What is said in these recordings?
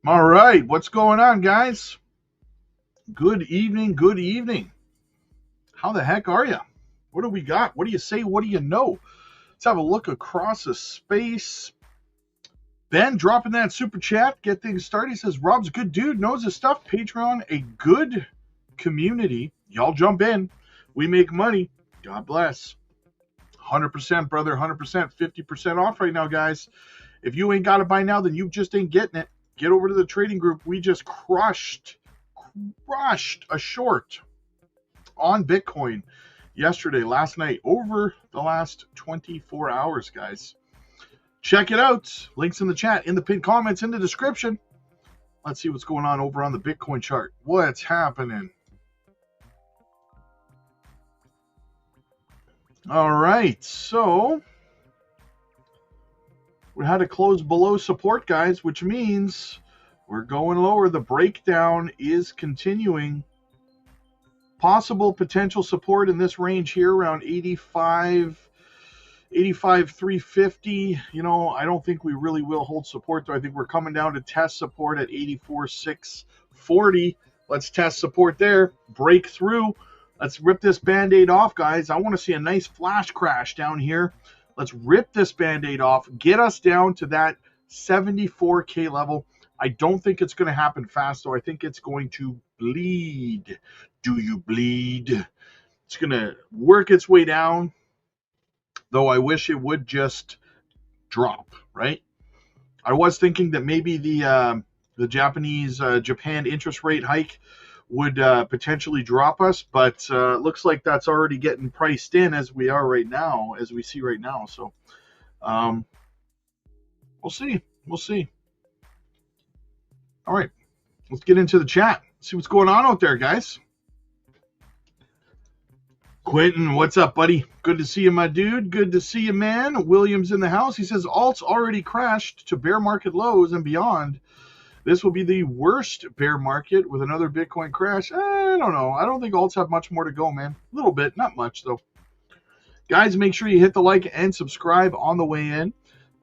All right, what's going on, guys? Good evening, good evening. How the heck are you? What do we got? What do you say? What do you know? Let's have a look across the space. Ben dropping that super chat, get things started. He says, Rob's a good dude, knows his stuff. Patreon, a good community. Y'all jump in. We make money. God bless. 100%, brother, 100%, 50% off right now, guys. If you ain't got it by now, then you just ain't getting it. Get over to the trading group. We just crushed a short on Bitcoin yesterday, last night, over the last 24 hours, guys. Check it out. Links in the chat, in the pinned comments, in the description. Let's see what's going on over on the Bitcoin chart. What's happening? All right, so we had to close below support, guys, which means we're going lower. The breakdown is continuing. Possible potential support in this range here around 85,350. You know, I don't think we really will hold support, though. I think we're coming down to test support at 84,640. Let's test support there. Break through. Let's rip this Band-Aid off, guys. I want to see a nice flash crash down here. Let's rip this Band-Aid off, get us down to that 74K level. I don't think it's going to happen fast, though. I think it's going to bleed. Do you bleed? It's going to work its way down, though I wish it would just drop, right? I was thinking that maybe the Japan interest rate hike would potentially drop us, but looks like that's already getting priced in as we are right now, as we see right now. So we'll see. All right. Let's get into the chat. See what's going on out there, guys. Quentin, what's up, buddy? Good to see you, my dude. Good to see you, man. William's in the house. He says alts already crashed to bear market lows and beyond. This will be the worst bear market with another Bitcoin crash. I don't know. I don't think alts have much more to go, man. A little bit, not much, though. Guys, make sure you hit the like and subscribe on the way in.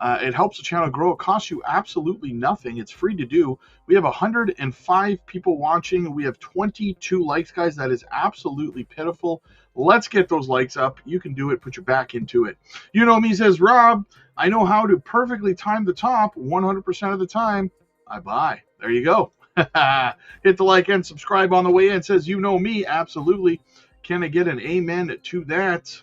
It helps the channel grow. It costs you absolutely nothing. It's free to do. We have 105 people watching. We have 22 likes, guys. That is absolutely pitiful. Let's get those likes up. You can do it. Put your back into it. You know me, says Rob. I know how to perfectly time the top 100% of the time. I buy. There you go. Hit the like and subscribe on the way in. Says, you know me. Absolutely. Can I get an amen to that?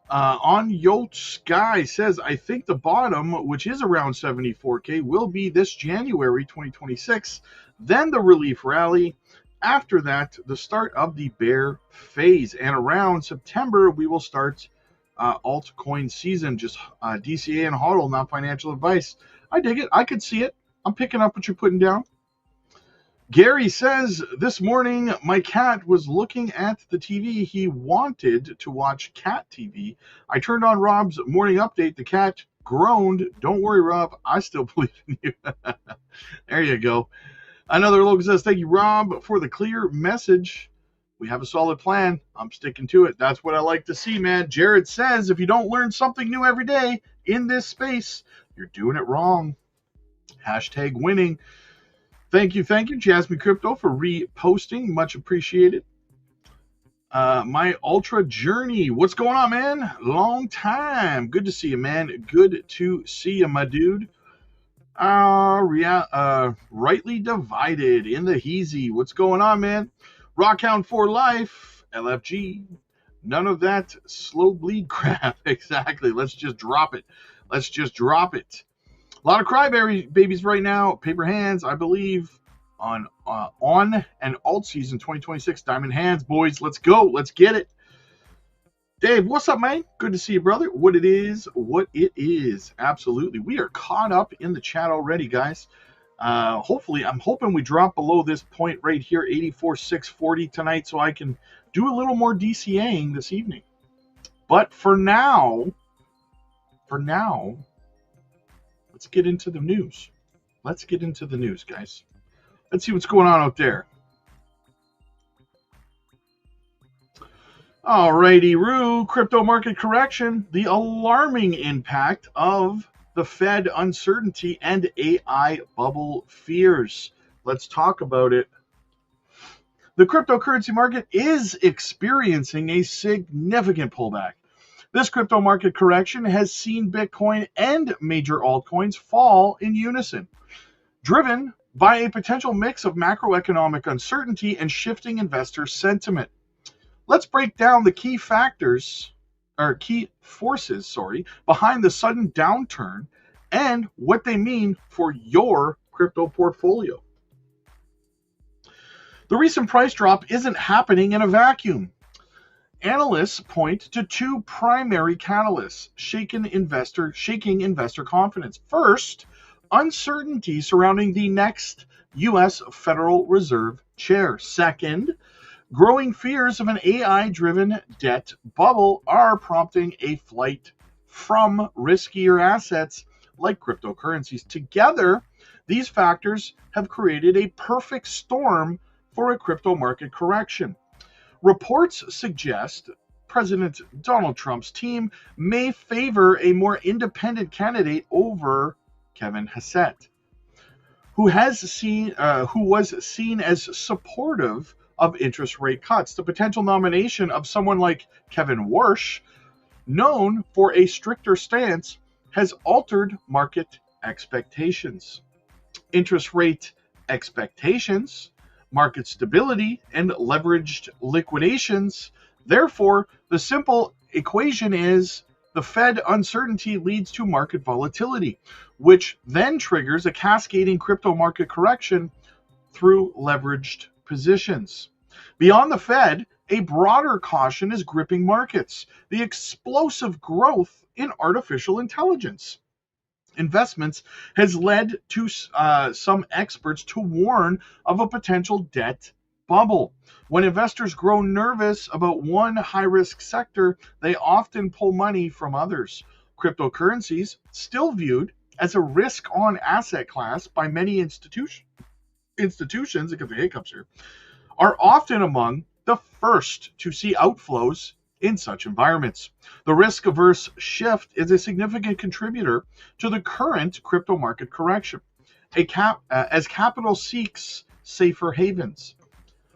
On Yacht Sky says, I think the bottom, which is around 74K, will be this January 2026. Then the relief rally. After that, the start of the bear phase. And around September, we will start altcoin season. Just DCA and HODL, not financial advice. I dig it. I could see it. I'm picking up what you're putting down. Gary says, this morning my cat was looking at the TV. He wanted to watch cat TV. I turned on Rob's morning update. The cat groaned. Don't worry, Rob. I still believe in you. There you go. Another local says, thank you, Rob, for the clear message. We have a solid plan. I'm sticking to it. That's what I like to see, man. Jared says, if you don't learn something new every day in this space, you're doing it wrong. Hashtag winning. Thank you, Jasmine Crypto, for reposting. Much appreciated. My Ultra Journey. What's going on, man? Long time. Good to see you, man. Good to see you, my dude. Rightly Divided in the Heezy. What's going on, man? Rockhound for Life. LFG. None of that slow bleed crap. Exactly. Let's just drop it. A lot of crybabies right now. Paper Hands, I believe, on and alt season 2026. Diamond Hands, boys. Let's go. Let's get it. Dave, what's up, man? Good to see you, brother. What it is. Absolutely. We are caught up in the chat already, guys. Hopefully, I'm hoping we drop below this point right here, 84,640 tonight, so I can do a little more DCAing this evening. But for now, let's get into the news. Guys. Let's see what's going on out there. Alrighty, Roo. Crypto market correction. The alarming impact of the Fed uncertainty and AI bubble fears. Let's talk about it. The cryptocurrency market is experiencing a significant pullback. This crypto market correction has seen Bitcoin and major altcoins fall in unison, driven by a potential mix of macroeconomic uncertainty and shifting investor sentiment. Let's break down the key forces, behind the sudden downturn and what they mean for your crypto portfolio. The recent price drop isn't happening in a vacuum. Analysts point to two primary catalysts shaking investor confidence. First, uncertainty surrounding the next U.S. Federal Reserve chair. Second, growing fears of an AI-driven debt bubble are prompting a flight from riskier assets like cryptocurrencies. Together, these factors have created a perfect storm for a crypto market correction. Reports suggest President Donald Trump's team may favor a more independent candidate over Kevin Hassett, who was seen as supportive of interest rate cuts. The potential nomination of someone like Kevin Warsh, known for a stricter stance, has altered market expectations. Interest rate expectations, market stability, and leveraged liquidations. Therefore, the simple equation is the Fed uncertainty leads to market volatility, which then triggers a cascading crypto market correction through leveraged positions. Beyond the Fed, a broader caution is gripping markets: the explosive growth in artificial intelligence. investments has led to some experts to warn of a potential debt bubble. When investors grow nervous about one high-risk sector, they often pull money from others. Cryptocurrencies, still viewed as a risk-on asset class by many institutions, I get the hiccups here, are often among the first to see outflows in such environments. The risk-averse shift is a significant contributor to the current crypto market correction, as capital seeks safer havens.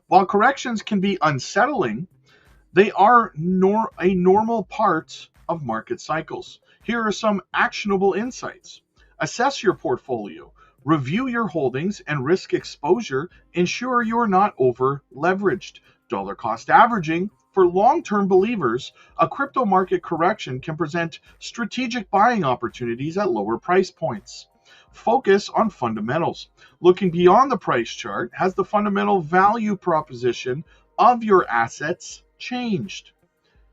While corrections can be unsettling, they are a normal part of market cycles. Here are some actionable insights. Assess your portfolio. Review your holdings and risk exposure. Ensure you are not over-leveraged. Dollar cost averaging. For long-term believers, a crypto market correction can present strategic buying opportunities at lower price points. Focus on fundamentals. Looking beyond the price chart, has the fundamental value proposition of your assets changed?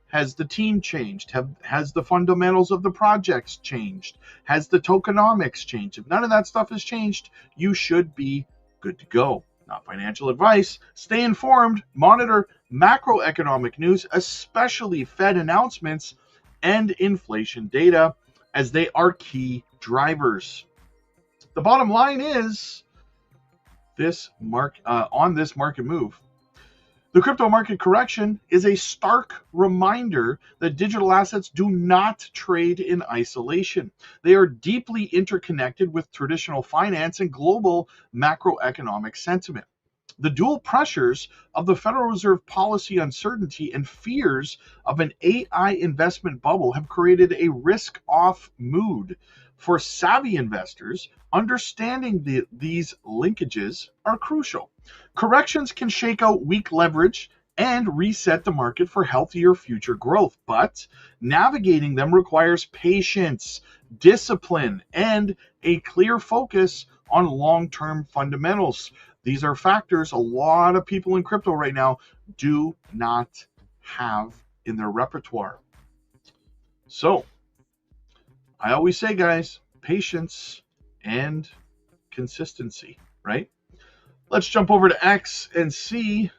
Has the team changed? Has the fundamentals of the projects changed? Has the tokenomics changed? If none of that stuff has changed, you should be good to go. Not financial advice. Stay informed. Monitor macroeconomic news, especially Fed announcements and inflation data, as they are key drivers. The bottom line is on this market move, the crypto market correction is a stark reminder that digital assets do not trade in isolation. They are deeply interconnected with traditional finance and global macroeconomic sentiment. The dual pressures of the Federal Reserve policy uncertainty and fears of an AI investment bubble have created a risk-off mood. For savvy investors, understanding these linkages are crucial. Corrections can shake out weak leverage and reset the market for healthier future growth, but navigating them requires patience, discipline, and a clear focus on long-term fundamentals. These are factors a lot of people in crypto right now do not have in their repertoire. So, I always say, guys, patience and consistency, right? Let's jump over to X and see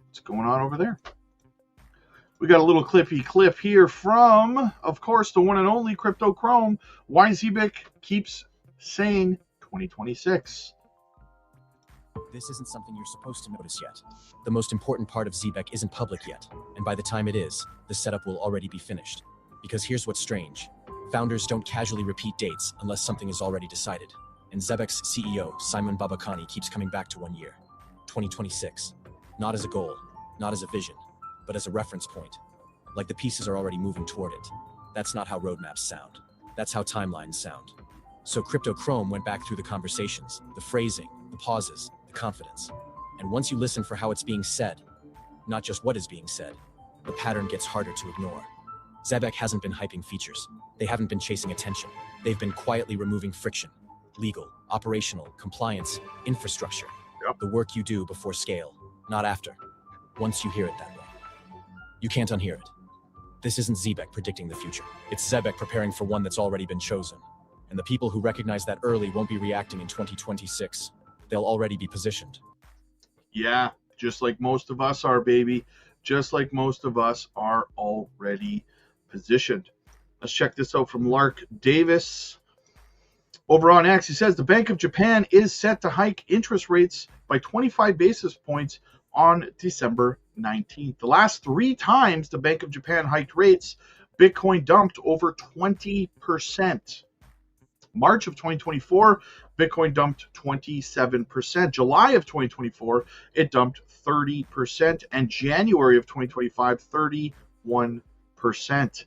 what's going on over there. We got a little clip here from, of course, the one and only Crypto Chrome. Why Zebec keeps saying 2026. This isn't something you're supposed to notice yet. The most important part of Zebec isn't public yet, and by the time it is, the setup will already be finished. Because here's what's strange. Founders don't casually repeat dates unless something is already decided. And Zebec's CEO, Simon Babakani, keeps coming back to 1 year. 2026. Not as a goal, not as a vision, but as a reference point. Like the pieces are already moving toward it. That's not how roadmaps sound. That's how timelines sound. So Crypto Chrome went back through the conversations, the phrasing, the pauses, the confidence. And once you listen for how it's being said, not just what is being said, the pattern gets harder to ignore. Zebec hasn't been hyping features. They haven't been chasing attention. They've been quietly removing friction. Legal, operational, compliance, infrastructure. Yep. The work you do before scale, not after. Once you hear it that way. You can't unhear it. This isn't Zebec predicting the future. It's Zebec preparing for one that's already been chosen. And the people who recognize that early won't be reacting in 2026. They'll already be positioned. Yeah, just like most of us are, baby. Just like most of us are already positioned. Let's check this out from Lark Davis. Over on X, he says the Bank of Japan is set to hike interest rates by 25 basis points on December 19th. The last 3 times the Bank of Japan hiked rates, Bitcoin dumped over 20%. March of 2024, Bitcoin dumped 27%. July of 2024, it dumped 30%. And January of 2025, 31%.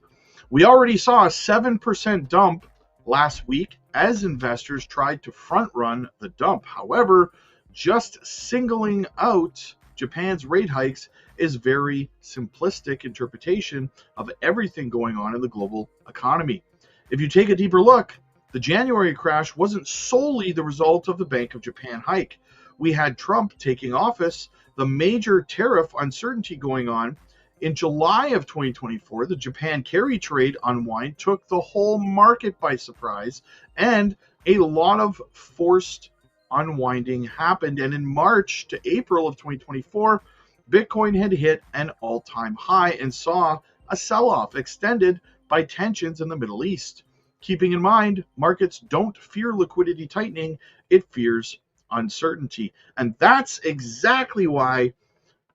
We already saw a 7% dump last week as investors tried to front run the dump. However, just singling out Japan's rate hikes is very simplistic interpretation of everything going on in the global economy. If you take a deeper look, the January crash wasn't solely the result of the Bank of Japan hike. We had Trump taking office, the major tariff uncertainty going on, In July of 2024, the Japan carry trade unwind took the whole market by surprise, and a lot of forced unwinding happened. And in March to April of 2024, Bitcoin had hit an all-time high and saw a sell-off extended by tensions in the Middle East. Keeping in mind, markets don't fear liquidity tightening, it fears uncertainty. And that's exactly why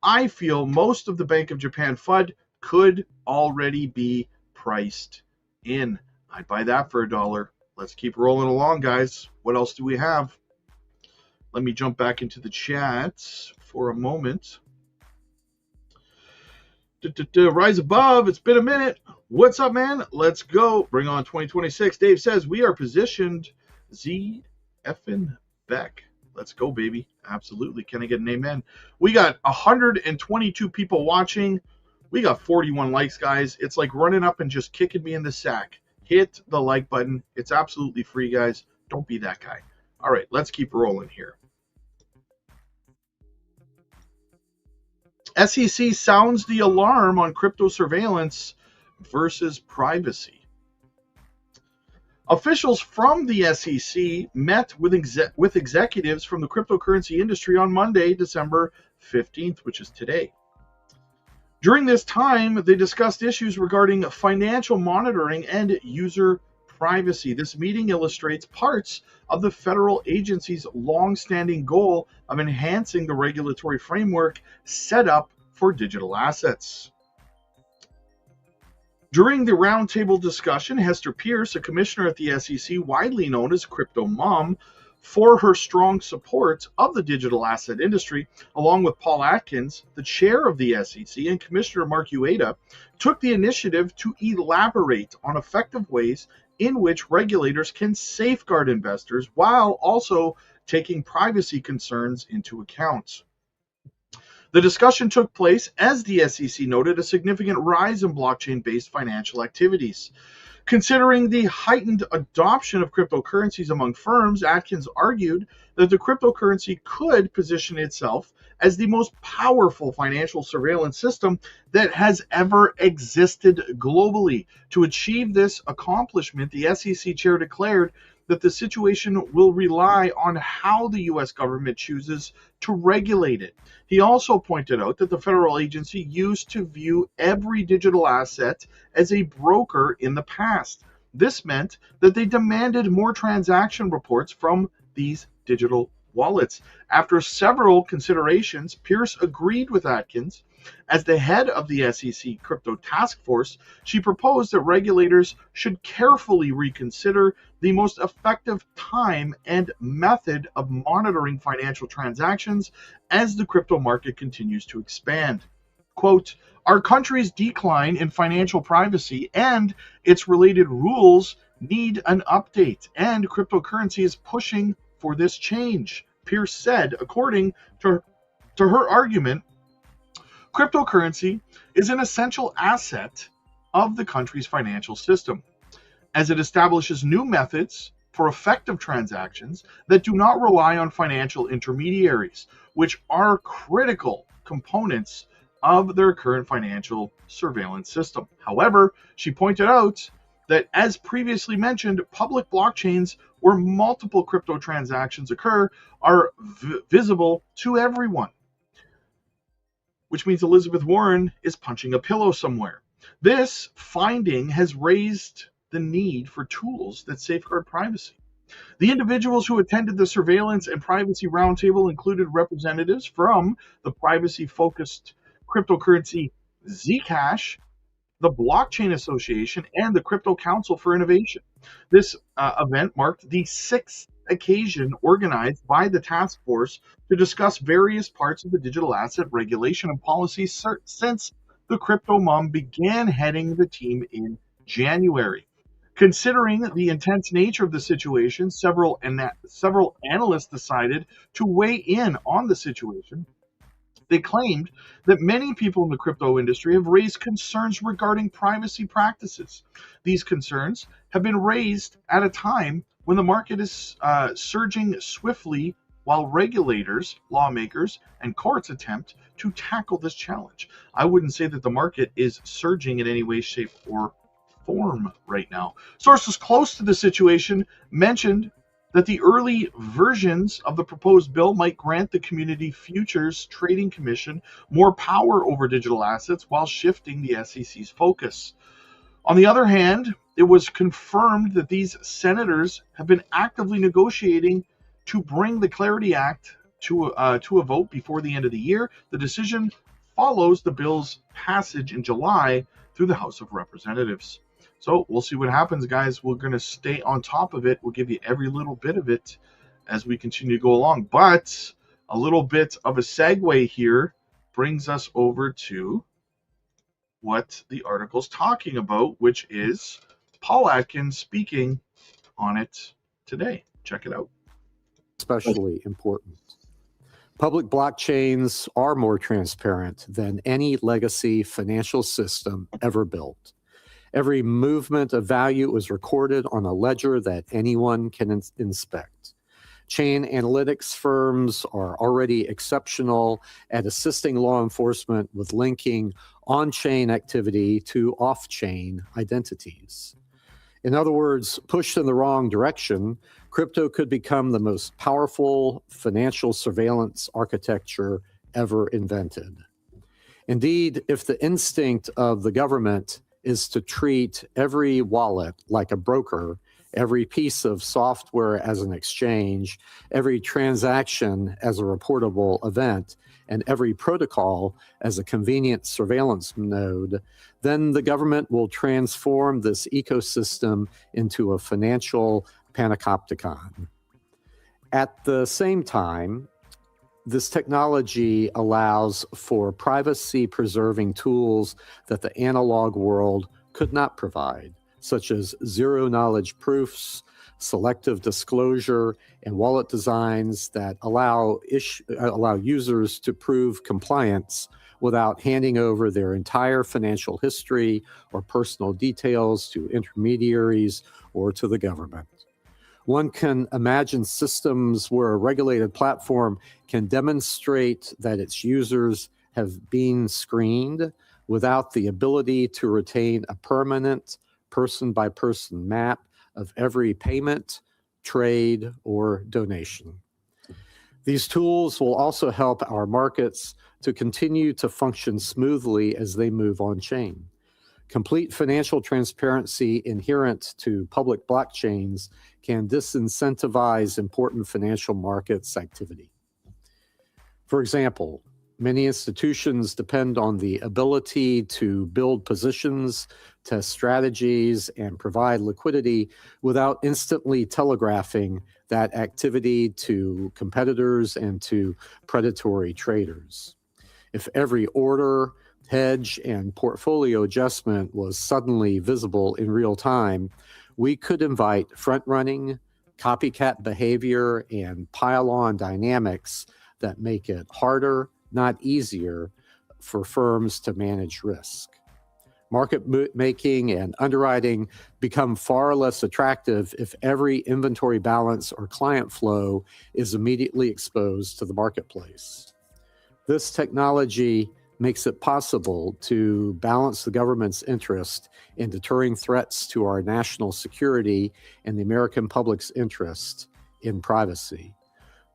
I feel most of the Bank of Japan FUD could already be priced in. I'd buy that for $1. Let's keep rolling along, guys. What else do we have? Let me jump back into the chat for a moment. Rise above. It's been a minute. What's up, man? Let's go. Bring on 2026. Dave says we are positioned Z effing Beck. Let's go, baby. Absolutely. Can I get an amen? We got 122 people watching. We got 41 likes, guys. It's like running up and just kicking me in the sack. Hit the like button. It's absolutely free, guys. Don't be that guy. All right, let's keep rolling here. SEC sounds the alarm on crypto surveillance versus privacy. Officials from the SEC met with executives from the cryptocurrency industry on Monday, December 15th, which is today. During this time, they discussed issues regarding financial monitoring and user privacy. This meeting illustrates parts of the federal agency's long-standing goal of enhancing the regulatory framework set up for digital assets. During the roundtable discussion, Hester Pierce, a commissioner at the SEC, widely known as Crypto Mom, for her strong support of the digital asset industry, along with Paul Atkins, the chair of the SEC, and Commissioner Mark Ueda, took the initiative to elaborate on effective ways in which regulators can safeguard investors while also taking privacy concerns into account. The discussion took place as the SEC noted a significant rise in blockchain-based financial activities. Considering the heightened adoption of cryptocurrencies among firms, Atkins argued that the cryptocurrency could position itself as the most powerful financial surveillance system that has ever existed globally. To achieve this accomplishment, the SEC chair declared that the situation will rely on how the U.S. government chooses to regulate it. He also pointed out that the federal agency used to view every digital asset as a broker in the past. This meant that they demanded more transaction reports from these digital wallets. After several considerations, Pierce agreed with Atkins. As the head of the SEC Crypto Task Force, she proposed that regulators should carefully reconsider the most effective time and method of monitoring financial transactions as the crypto market continues to expand. Quote, our country's decline in financial privacy and its related rules need an update, and cryptocurrency is pushing for this change, Pierce said. According to her argument, cryptocurrency is an essential asset of the country's financial system, as it establishes new methods for effective transactions that do not rely on financial intermediaries, which are critical components of their current financial surveillance system. However, she pointed out that, as previously mentioned, public blockchains where multiple crypto transactions occur are visible to everyone, which means Elizabeth Warren is punching a pillow somewhere. This finding has raised the need for tools that safeguard privacy. The individuals who attended the surveillance and privacy roundtable included representatives from the privacy-focused cryptocurrency Zcash, the Blockchain Association, and the Crypto Council for Innovation. This event marked the sixth occasion organized by the task force to discuss various parts of the digital asset regulation and policy since the Crypto Mom began heading the team in January. Considering the intense nature of the situation, several analysts decided to weigh in on the situation. They claimed that many people in the crypto industry have raised concerns regarding privacy practices. These concerns have been raised at a time when the market is surging swiftly while regulators, lawmakers, and courts attempt to tackle this challenge. I wouldn't say that the market is surging in any way, shape, or form right now. Sources close to the situation mentioned that the early versions of the proposed bill might grant the Community Futures Trading Commission more power over digital assets while shifting the SEC's focus. On the other hand, it was confirmed that these senators have been actively negotiating to bring the Clarity Act to a vote before the end of the year. The decision follows the bill's passage in July through the House of Representatives. So we'll see what happens, guys. We're going to stay on top of it. We'll give you every little bit of it as we continue to go along. But a little bit of a segue here brings us over to what the article's talking about, which is Paul Atkins speaking on it today. Check it out. Especially important. Public blockchains are more transparent than any legacy financial system ever built. Every movement of value is recorded on a ledger that anyone can inspect. Chain analytics firms are already exceptional at assisting law enforcement with linking on-chain activity to off-chain identities. In other words, pushed in the wrong direction, crypto could become the most powerful financial surveillance architecture ever invented. Indeed, if the instinct of the government is to treat every wallet like a broker, every piece of software as an exchange, every transaction as a reportable event, and every protocol as a convenient surveillance node, then the government will transform this ecosystem into a financial panopticon. At the same time, this technology allows for privacy-preserving tools that the analog world could not provide, such as zero-knowledge proofs, selective disclosure, and wallet designs that allow users to prove compliance without handing over their entire financial history or personal details to intermediaries or to the government. One can imagine systems where a regulated platform can demonstrate that its users have been screened without the ability to retain a permanent person-by-person map of every payment, trade, or donation. These tools will also help our markets to continue to function smoothly as they move on-chain. Complete financial transparency inherent to public blockchains can disincentivize important financial markets activity. For example, many institutions depend on the ability to build positions, test strategies, and provide liquidity without instantly telegraphing that activity to competitors and to predatory traders. If every order, hedge, and portfolio adjustment was suddenly visible in real time, we could invite front-running, copycat behavior, and pile-on dynamics that make it harder, not easier, for firms to manage risk. Market making and underwriting become far less attractive if every inventory balance or client flow is immediately exposed to the marketplace. This technology makes it possible to balance the government's interest in deterring threats to our national security and the American public's interest in privacy.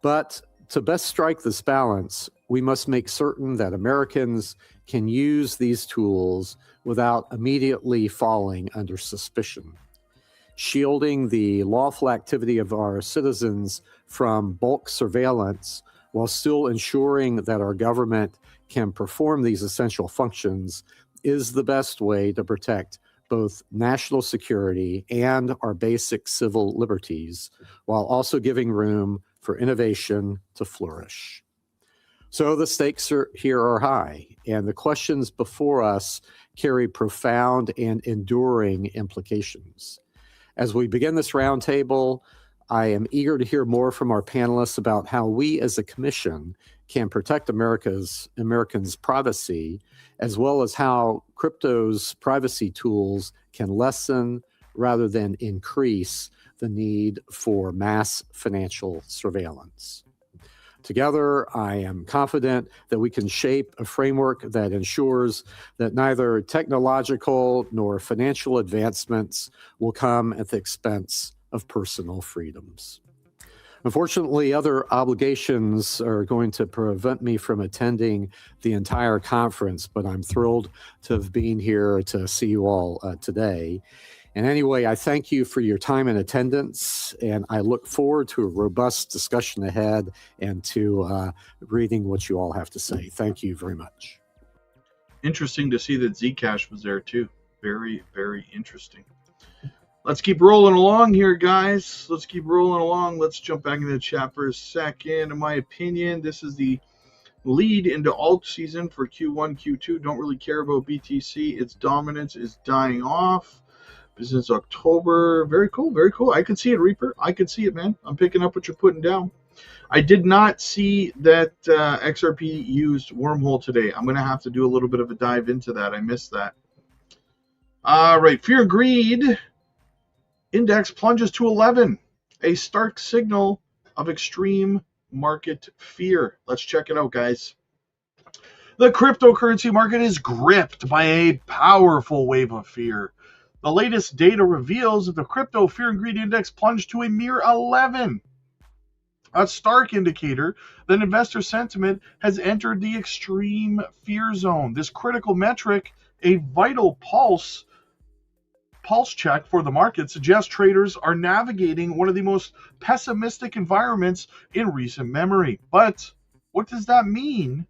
But to best strike this balance, we must make certain that Americans can use these tools without immediately falling under suspicion. Shielding the lawful activity of our citizens from bulk surveillance while still ensuring that our government can perform these essential functions is the best way to protect both national security and our basic civil liberties, while also giving room for innovation to flourish. So the stakes here are high, and the questions before us carry profound and enduring implications. As we begin this roundtable, I am eager to hear more from our panelists about how we as a commission can protect Americans' privacy, as well as how crypto's privacy tools can lessen rather than increase the need for mass financial surveillance. Together, I am confident that we can shape a framework that ensures that neither technological nor financial advancements will come at the expense of personal freedoms. Unfortunately, other obligations are going to prevent me from attending the entire conference, but I'm thrilled to have been here to see you all today. And anyway, I thank you for your time and attendance, and I look forward to a robust discussion ahead and to reading what you all have to say. Thank you very much. Interesting to see that Zcash was there too. Very, very interesting. Let's keep rolling along here, guys. Let's keep rolling along. Let's jump back into the chat for a second. In my opinion, this is the lead into alt season for Q1, Q2. Don't really care about BTC. Its dominance is dying off. Since October. Very cool, very cool. I could see it, Reaper. I could see it, man. I'm picking up what you're putting down. I did not see that XRP used Wormhole today. I'm going to have to do a little bit of a dive into that. I missed that. All right, Fear and Greed index plunges to 11, a stark signal of extreme market fear. Let's check it out, guys. The cryptocurrency market is gripped by a powerful wave of fear. The latest data reveals that the crypto fear and greed index plunged to a mere 11, a stark indicator that investor sentiment has entered the extreme fear zone. This critical metric, a vital pulse check for the market, suggests traders are navigating one of the most pessimistic environments in recent memory. But what does that mean?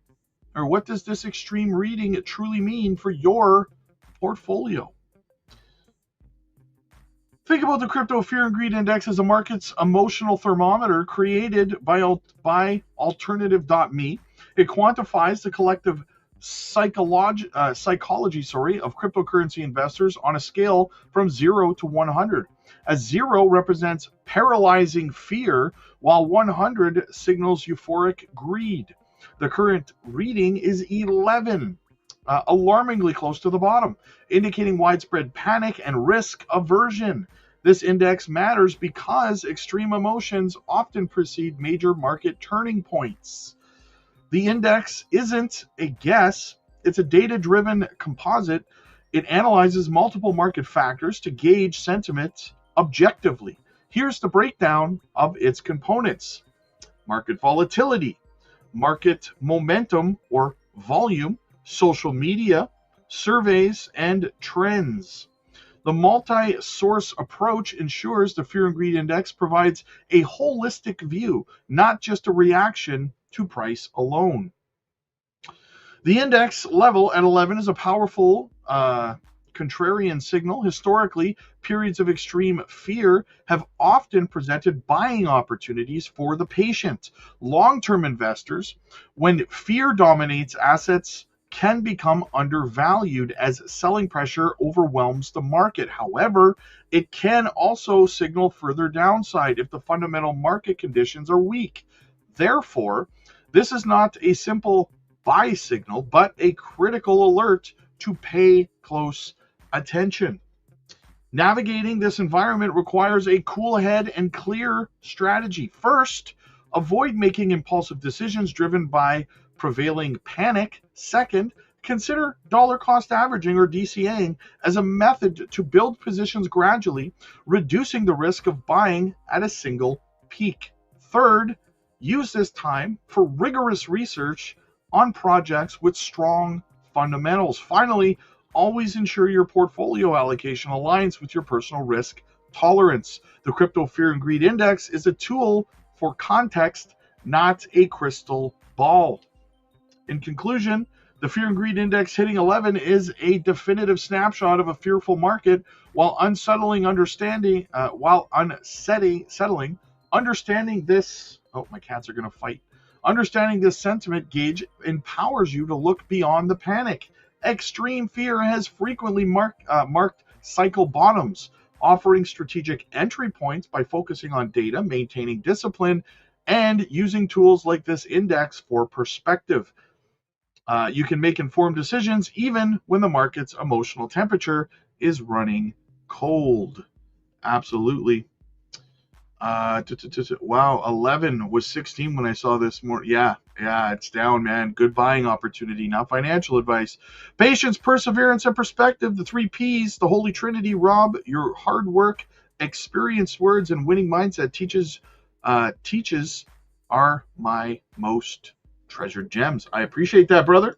Or what does this extreme reading truly mean for your portfolio? Think about the crypto fear and greed index as a market's emotional thermometer created by alternative.me. It quantifies the collective psychology of cryptocurrency investors on a scale from 0 to 100. As 0 represents paralyzing fear, while 100 signals euphoric greed. The current reading is 11, alarmingly close to the bottom, indicating widespread panic and risk aversion. This index matters because extreme emotions often precede major market turning points. The index isn't a guess, it's a data-driven composite. It analyzes multiple market factors to gauge sentiment objectively. Here's the breakdown of its components: market volatility, market momentum or volume, social media, surveys, and trends. The multi-source approach ensures the Fear and Greed Index provides a holistic view, not just a reaction to price alone. The index level at 11 is a powerful contrarian signal. Historically, periods of extreme fear have often presented buying opportunities for the patient. Long-term investors, when fear dominates assets, can become undervalued as selling pressure overwhelms the market. However, it can also signal further downside if the fundamental market conditions are weak. Therefore, this is not a simple buy signal, but a critical alert to pay close attention. Navigating this environment requires a cool head and clear strategy. First, avoid making impulsive decisions driven by prevailing panic. Second, consider dollar cost averaging or DCAing as a method to build positions gradually, reducing the risk of buying at a single peak. Third, use this time for rigorous research on projects with strong fundamentals. Finally, always ensure your portfolio allocation aligns with your personal risk tolerance. The Crypto Fear and Greed Index is a tool for context, not a crystal ball. In conclusion, the Fear and Greed Index hitting 11 is a definitive snapshot of a fearful market, while unsettling understanding this. Oh, my cats are going to fight. Understanding this sentiment gauge empowers you to look beyond the panic. Extreme fear has frequently marked cycle bottoms, offering strategic entry points by focusing on data, maintaining discipline, and using tools like this index for perspective. You can make informed decisions even when the market's emotional temperature is running cold. Absolutely. Wow, 11 was 16 when I saw this morning. Yeah, it's down, man. Good buying opportunity, not financial advice. Patience, perseverance, and perspective. The three P's, the Holy Trinity. Rob, your hard work, experience words, and winning mindset teaches are my most treasured gems. I appreciate that, brother.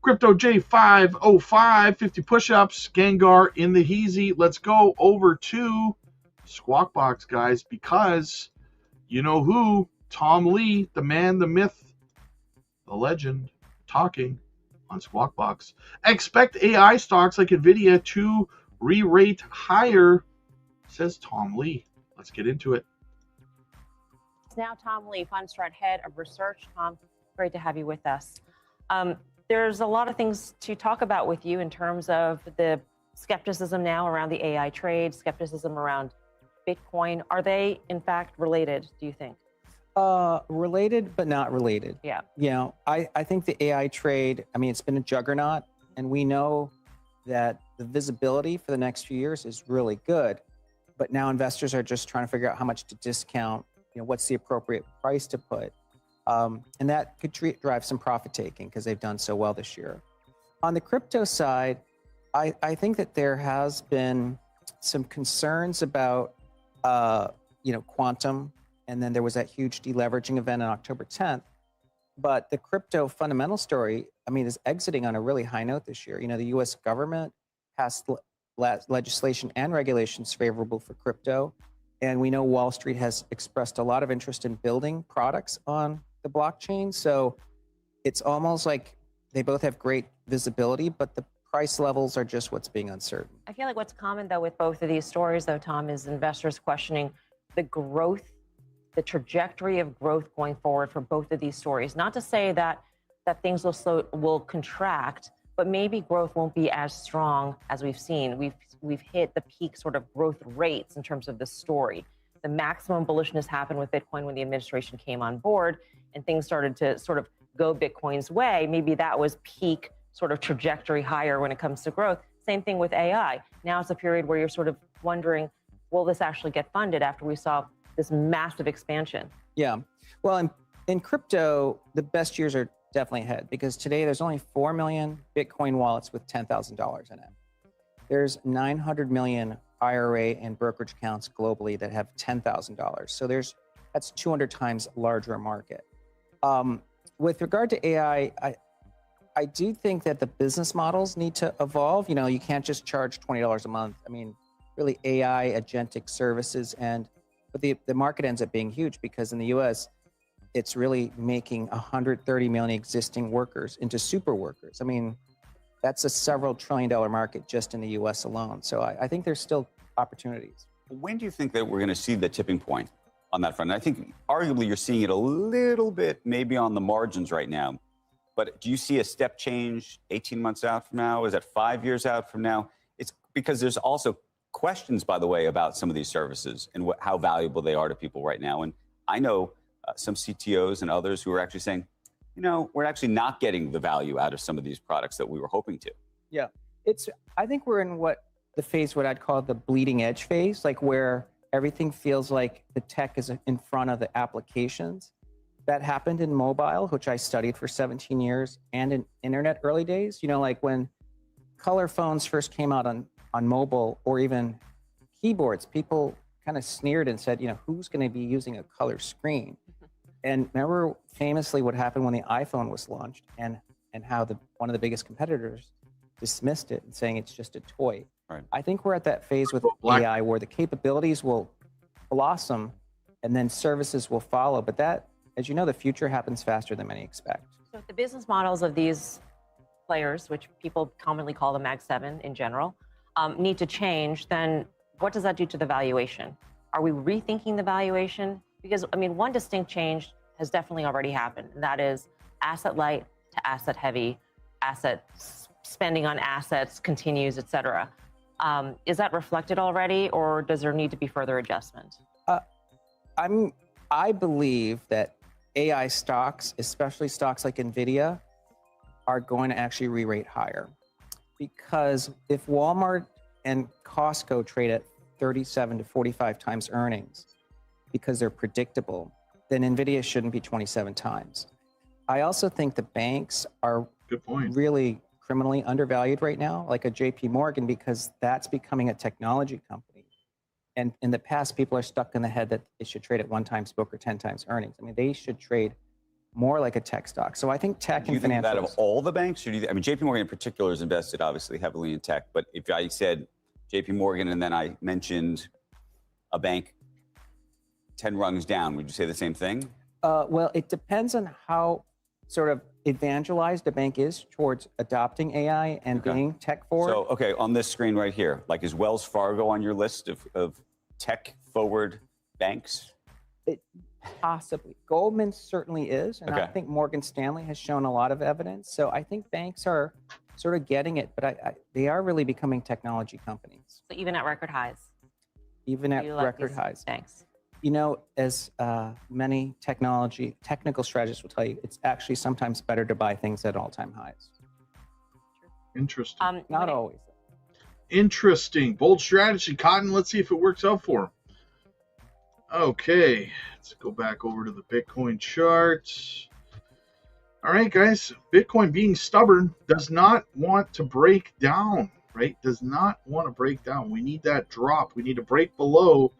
Crypto J505, 50 push-ups, Gengar in the Heezy. Let's go over to Squawk Box, guys, because you know who? Tom Lee, the man, the myth, the legend, talking on Squawk Box. Expect AI stocks like Nvidia to re-rate higher, says Tom Lee. Let's get into it. It's now Tom Lee, Fundstrat Head of Research. Tom, great to have you with us. There's a lot of things to talk about with you in terms of the skepticism now around the AI trade, skepticism around Bitcoin. Are they, in fact, related, do you think? Related, but not related. Yeah. You know, I think the AI trade, I mean, it's been a juggernaut, and we know that the visibility for the next few years is really good. But now investors are just trying to figure out how much to discount, you know, what's the appropriate price to put. And that could drive some profit taking because they've done so well this year. On the crypto side, I think that there has been some concerns about, you know, quantum. And then there was that huge deleveraging event on October 10th. But the crypto fundamental story, I mean, is exiting on a really high note this year. You know, the US government passed legislation and regulations favorable for crypto. And we know Wall Street has expressed a lot of interest in building products on the blockchain. So it's almost like they both have great visibility, but the price levels are just what's being uncertain. I feel like what's common, though, with both of these stories, though, Tom, is investors questioning the growth, the trajectory of growth going forward for both of these stories. Not to say that things will contract, but maybe growth won't be as strong as we've seen. We've hit the peak sort of growth rates in terms of the story. The maximum bullishness happened with Bitcoin when the administration came on board and things started to sort of go Bitcoin's way. Maybe that was peak sort of trajectory higher when it comes to growth. Same thing with AI. Now it's a period where you're sort of wondering, will this actually get funded after we saw this massive expansion? Yeah. Well, in crypto, the best years are definitely ahead because today there's only 4 million Bitcoin wallets with $10,000 in it. There's 900 million IRA and brokerage accounts globally that have $10,000. So that's 200 times larger market. With regard to AI, I do think that the business models need to evolve. You know, you can't just charge $20 a month. I mean, really AI agentic services, but the market ends up being huge because in the US, it's really making 130 million existing workers into super workers. I mean, that's a several $1 trillion market just in the US alone. So I think there's still opportunities. When do you think that we're going to see the tipping point on that front? And I think arguably you're seeing it a little bit maybe on the margins right now. But do you see a step change 18 months out from now? Is that 5 years out from now? It's because there's also questions, by the way, about some of these services and how valuable they are to people right now. And I know some CTOs and others who are actually saying, you know, we're actually not getting the value out of some of these products that we were hoping to. Yeah, I think we're in what I'd call the bleeding edge phase, like where everything feels like the tech is in front of the applications. That happened in mobile, which I studied for 17 years, and in internet early days. You know, like when color phones first came out on mobile, or even keyboards, people kind of sneered and said, you know, who's going to be using a color screen? And remember famously what happened when the iPhone was launched and how one of the biggest competitors dismissed it and saying it's just a toy. Right. I think we're at that phase with AI where the capabilities will blossom and then services will follow. But that, as you know, the future happens faster than many expect. So if the business models of these players, which people commonly call the Mag 7 in general, need to change, then what does that do to the valuation? Are we rethinking the valuation? Because, I mean, one distinct change has definitely already happened, and that is asset light to asset heavy, asset spending on assets continues, et cetera. Is that reflected already, or does there need to be further adjustment? I believe that AI stocks, especially stocks like Nvidia, are going to actually re-rate higher. Because if Walmart and Costco trade at 37 to 45 times earnings, because they're predictable, then NVIDIA shouldn't be 27 times. I also think the banks are Good point. really criminally undervalued right now, like a JP Morgan, because that's becoming a technology company. And in the past, people are stuck in the head that they should trade at 1 times book or 10 times earnings. I mean, they should trade more like a tech stock. So I think tech Do you and think that of financials. all the banks? Or do you, I mean, JP Morgan in particular is invested obviously heavily in tech. But if I said JP Morgan and then I mentioned a bank 10 rungs down, would you say the same thing? Well, it depends on how sort of evangelized a bank is towards adopting AI and being tech forward. So, okay, on this screen right here, like is Wells Fargo on your list of tech forward banks? Possibly. Goldman certainly is. And I think Morgan Stanley has shown a lot of evidence. So I think banks are sort of getting it, but they are really becoming technology companies. So even at record highs. Even at You like record these highs. banks. You know, as many technical strategists will tell you, it's actually sometimes better to buy things at all-time highs. Interesting. Not always. Interesting. Bold strategy, Cotton. Let's see if it works out for him. Okay, let's go back over to the Bitcoin chart. All right, guys. Bitcoin being stubborn does not want to break down, right? Does not want to break down. We need that drop. We need to break below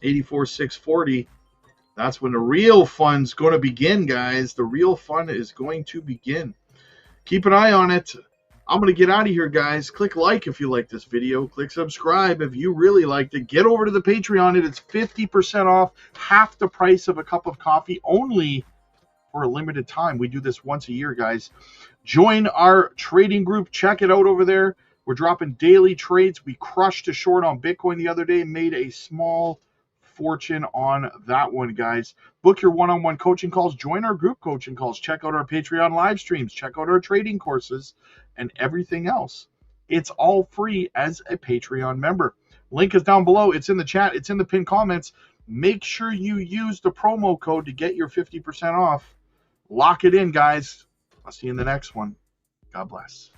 84,640. That's when the real fun's going to begin, guys. The real fun is going to begin. Keep an eye on it. I'm going to get out of here, guys. Click like if you like this video. Click subscribe if you really liked it. Get over to the Patreon. It's 50% off, half the price of a cup of coffee, only for a limited time. We do this once a year, guys. Join our trading group. Check it out over there. We're dropping daily trades. We crushed a short on Bitcoin the other day, made a small fortune on that one, guys. Book your one-on-one coaching calls. Join our group coaching calls. Check out our Patreon live streams. Check out our trading courses and everything else. It's all free as a Patreon member. Link is down below. It's in the chat. It's in the pinned comments. Make sure you use the promo code to get your 50% off. Lock it in, guys. I'll see you in the next one. God bless.